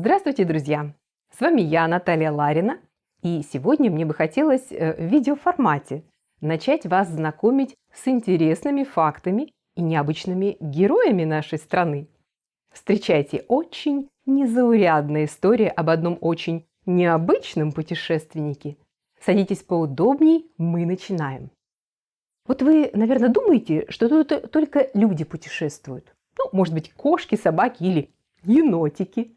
Здравствуйте, друзья! С вами я, Наталья Ларина, и сегодня мне бы хотелось в видеоформате начать вас знакомить с интересными фактами и необычными героями нашей страны. Встречайте очень незаурядная история об одном очень необычном путешественнике. Садитесь поудобней, мы начинаем. Вот вы, наверное, думаете, что тут только люди путешествуют. Ну, может быть, кошки, собаки или енотики.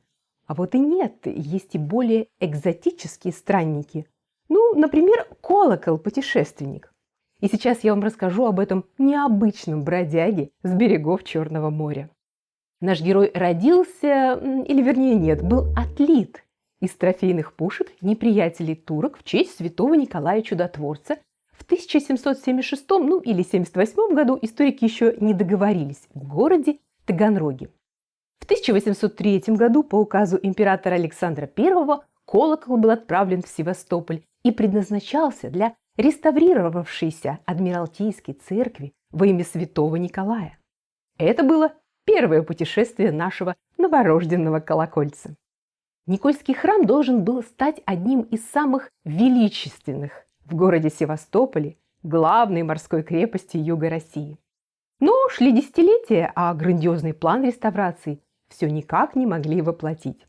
А вот и нет, есть и более экзотические странники. Ну, например, колокол-путешественник. И сейчас я вам расскажу об этом необычном бродяге с берегов Черного моря. Наш герой родился, или вернее нет, был отлит из трофейных пушек неприятелей турок в честь святого Николая Чудотворца. В 1776 или 78 году историки еще не договорились в городе Таганроге. В 1803 году по указу императора Александра I колокол был отправлен в Севастополь и предназначался для реставрировавшейся Адмиралтейской церкви во имя святого Николая. Это было первое путешествие нашего новорожденного колокольца. Никольский храм должен был стать одним из самых величественных в городе Севастополе, главной морской крепости юга России. Но шли десятилетия, а грандиозный план реставрации все никак не могли воплотить.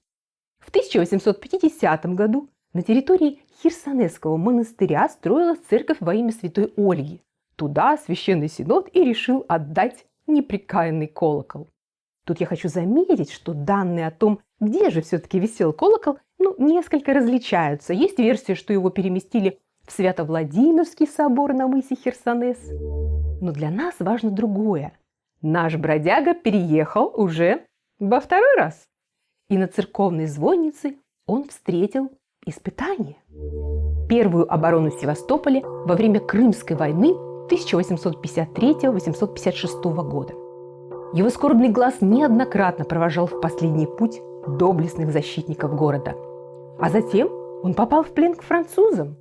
В 1850 году на территории Херсонесского монастыря строилась церковь во имя святой Ольги. Туда Священный Синод и решил отдать непрекаянный колокол. Тут я хочу заметить, что данные о том, где же все-таки висел колокол, несколько различаются. Есть версия, что его переместили в Свято-Владимирский собор на мысе Херсонес. Но для нас важно другое. Наш бродяга переехал уже во второй раз. И на церковной звоннице он встретил испытание. Первую оборону Севастополя во время Крымской войны 1853-1856 года. Его скорбный глаз неоднократно провожал в последний путь доблестных защитников города. А затем он попал в плен к французам.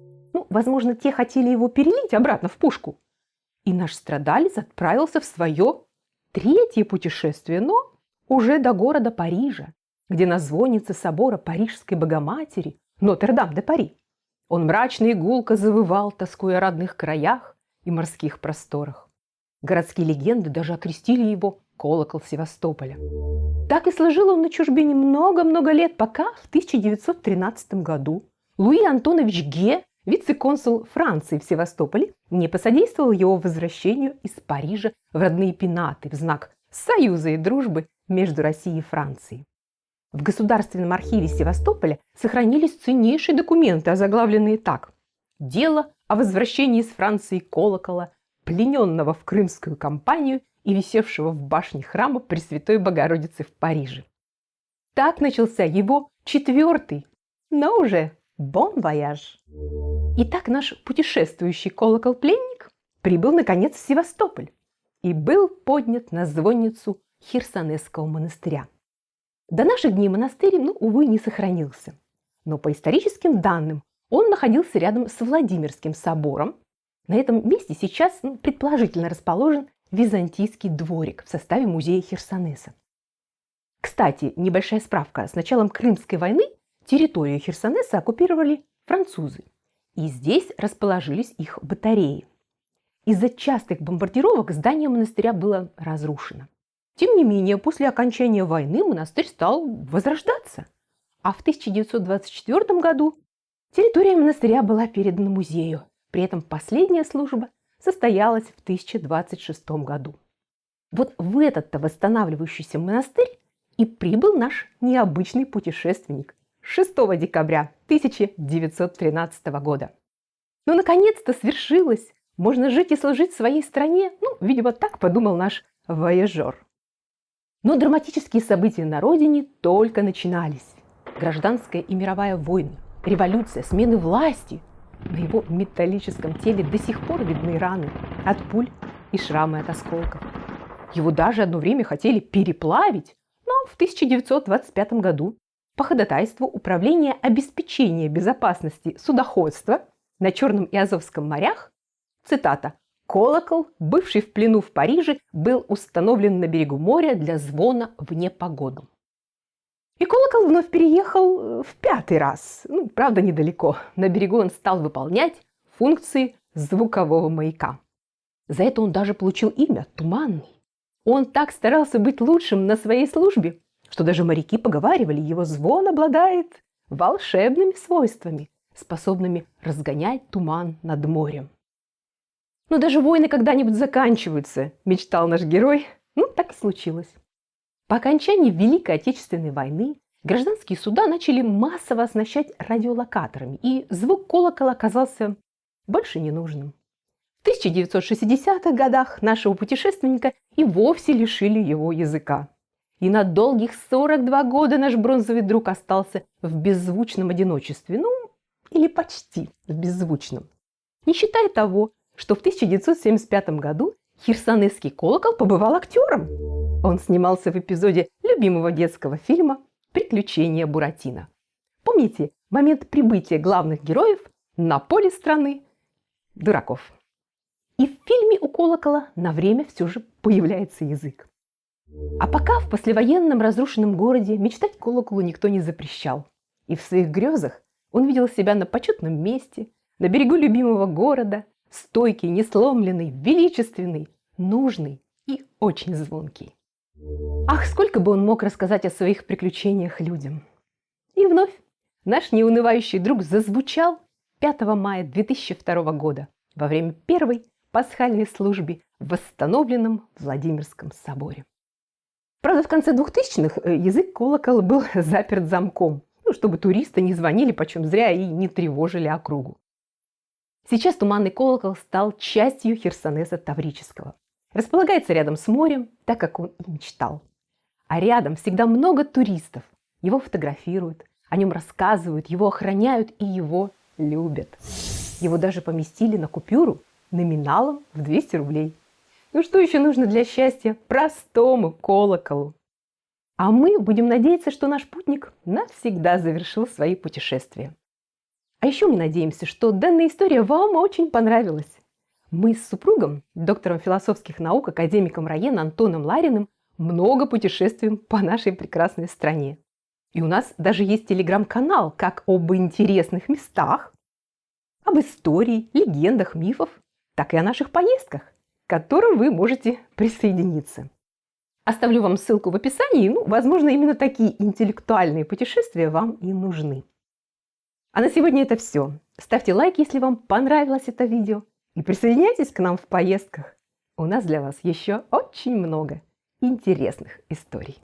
Возможно, те хотели его перелить обратно в пушку. И наш страдалец отправился в свое третье путешествие, но уже до города Парижа, где на звоннице собора Парижской Богоматери Нотр-Дам-де-Пари он мрачно и гулко завывал, тоскуя о родных краях и морских просторах. Городские легенды даже окрестили его «Колокол Севастополя». Так и служил он на чужбине много-много лет, пока в 1913 году Луи Антонович Ге, вице-консул Франции в Севастополе, не посодействовал его возвращению из Парижа в родные пенаты в знак союза и дружбы между Россией и Францией. В Государственном архиве Севастополя сохранились ценнейшие документы, озаглавленные так: «Дело о возвращении из Франции колокола, плененного в крымскую кампанию и висевшего в башне храма Пресвятой Богородицы в Париже». Так начался его четвертый, но уже бон вояж. Итак, наш путешествующий колокол-пленник прибыл наконец в Севастополь и был поднят на звонницу Херсонесского монастыря. До наших дней монастырь, увы, не сохранился. Но по историческим данным он находился рядом с Владимирским собором. На этом месте сейчас предположительно расположен византийский дворик в составе музея Херсонеса. Кстати, небольшая справка. С началом Крымской войны территорию Херсонеса оккупировали французы. И здесь расположились их батареи. Из-за частых бомбардировок здание монастыря было разрушено. Тем не менее, после окончания войны монастырь стал возрождаться. А в 1924 году территория монастыря была передана музею. При этом последняя служба состоялась в 2026 году. Вот в этот-то восстанавливающийся монастырь и прибыл наш необычный путешественник 6 декабря 1913 года. Наконец-то свершилось! Можно жить и служить своей стране. Видимо, так подумал наш вояжер. Но драматические события на родине только начинались. Гражданская и мировая войны, революция, смены власти. На его металлическом теле до сих пор видны раны от пуль и шрамы от осколков. Его даже одно время хотели переплавить, но в 1925 году по ходатайству Управления обеспечения безопасности судоходства на Черном и Азовском морях, цитата, «колокол, бывший в плену в Париже, был установлен на берегу моря для звона в непогоду». И колокол вновь переехал в 5-й раз. Ну, правда, недалеко. На берегу он стал выполнять функции звукового маяка. За это он даже получил имя Туманный. Он так старался быть лучшим на своей службе, что даже моряки поговаривали, его звон обладает волшебными свойствами, способными разгонять туман над морем. Но даже войны когда-нибудь заканчиваются, мечтал наш герой. Ну, так и случилось. По окончании Великой Отечественной войны гражданские суда начали массово оснащать радиолокаторами, и звук колокола оказался больше ненужным. В 1960-х годах нашего путешественника и вовсе лишили его языка. И на долгих 42 года наш бронзовый друг остался в беззвучном одиночестве, ну, или почти в беззвучном. Не считая того, что в 1975 году херсонесский колокол побывал актером. Он снимался в эпизоде любимого детского фильма «Приключения Буратино». Помните момент прибытия главных героев на поле страны дураков? И в фильме у колокола на время все же появляется язык. А пока в послевоенном разрушенном городе мечтать колоколу никто не запрещал. И в своих грезах он видел себя на почетном месте, на берегу любимого города, стойкий, несломленный, величественный, нужный и очень звонкий. Ах, сколько бы он мог рассказать о своих приключениях людям. И вновь наш неунывающий друг зазвучал 5 мая 2002 года во время первой пасхальной службы в восстановленном Владимирском соборе. Правда, в конце 2000-х язык колокола был заперт замком, чтобы туристы не звонили почем зря и не тревожили округу. Сейчас туманный колокол стал частью Херсонеса Таврического. Располагается рядом с морем, так как он и мечтал. А рядом всегда много туристов. Его фотографируют, о нем рассказывают, его охраняют и его любят. Его даже поместили на купюру номиналом в 200 рублей. Ну что еще нужно для счастья простому колоколу? А мы будем надеяться, что наш путник навсегда завершил свои путешествия. А еще мы надеемся, что данная история вам очень понравилась. Мы с супругом, доктором философских наук, академиком РАЕН Антоном Лариным, много путешествуем по нашей прекрасной стране. И у нас даже есть телеграм-канал как об интересных местах, об истории, легендах, мифах, так и о наших поездках, к которым вы можете присоединиться. Оставлю вам ссылку в описании, возможно, именно такие интеллектуальные путешествия вам и нужны. А на сегодня это все. Ставьте лайк, если вам понравилось это видео, и присоединяйтесь к нам в поездках. У нас для вас еще очень много интересных историй.